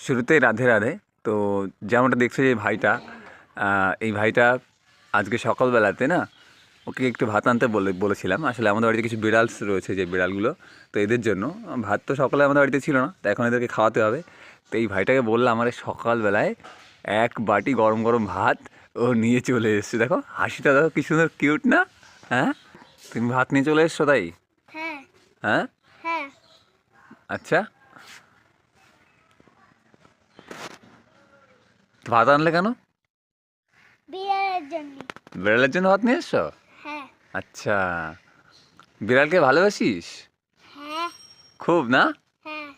শুরুতেই রাধে রাধে। তো যেমনটা দেখছো যে ভাইটা, এই ভাইটা আজকে সকালবেলাতে না ওকে একটু ভাত আনতে বলেছিলাম। আসলে আমাদের বাড়িতে কিছু বিড়ালস রয়েছে, যে বিড়ালগুলো, তো এদের জন্য ভাত তো সকালে আমাদের বাড়িতে ছিল না, তো এখন এদেরকে খাওয়াতে হবে। তো এই ভাইটাকে বললাম আমার সকালবেলায় এক বাটি গরম গরম ভাত ও নিয়ে চলে এসছে। দেখো হাসিটা, দেখো কি সুন্দর কিউট না? হ্যাঁ, তুমি ভাত নিয়ে চলে এসছো তাই? হ্যাঁ হ্যাঁ, হ্যাঁ আচ্ছা। তো ভাত আনলে কেন? বিয়ের জন্য। বিড়ালের জন্য ভাত নিয়ে এসছো? হ্যাঁ আচ্ছা, বিড়ালকে ভালোবাসিস হ্যাঁ খুব না? হ্যাঁ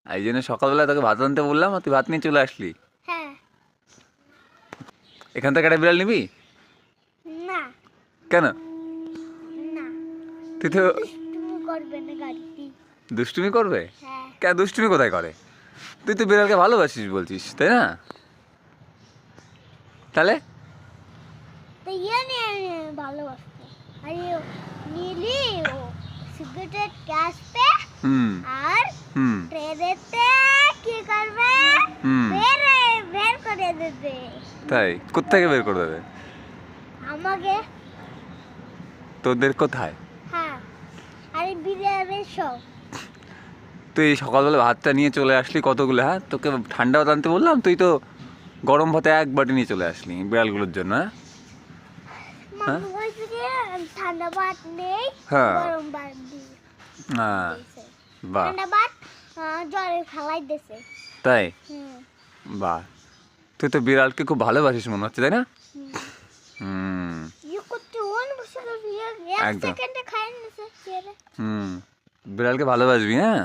এই জন্য সকালবেলা তোকে ভাত আনতে বললাম আর তুই ভাত নিয়ে চলে আসলি। হ্যাঁ। এখান থেকে একটা বিড়াল নিবি? না কেন? না, তুই তো দুষ্টুমি করবে না গাড়িটি। দুষ্টুমি করবে? হ্যাঁ কেন, দুষ্টুমি কোথায় করে? তুই তো বিড়ালকে ভালোবাসিস বলছিস, তাই না? তাহলে তো ইয়ে নিয়ে ভালোবাসতো। আর নীলি ও সিগারেট ক্যাশ পে হুম আর হুম ট্রেনেতে কি করবে, হুম বের করে দেবে তাই কোত্থেকে বের করে দেবে? আমাকে। তোদের কোথায়? হ্যাঁ, আর বিরিয়ানির সব। তুই সকালবেলা ভাতটা নিয়ে চলে আসলি কতগুলো? হ্যাঁ, তোকে ঠান্ডা ভাত আনতে বললাম, তুই তো গরম ভাতে এক বাটি নিয়ে চলে আসলি বিড়ালগুলোর জন্য। হ্যাঁ মামু বলছে যে ঠান্ডা ভাত নেই, হ্যাঁ গরম ভাত দিই। হ্যাঁ, বাহ, ঠান্ডা ভাত জলে ফেলাই দিয়েছে। তাই? হুম বাহ, তুই তো বিড়ালকে খুব ভালোবাসিস মনে হচ্ছে, তাই না? হুম। হুম ইয়ে করতে অনেক বছর এক একদম। সেকেন্ডে খাই নিছে ছেড়ে। হুম, বিড়ালকে ভালোবাসবি, হ্যাঁ?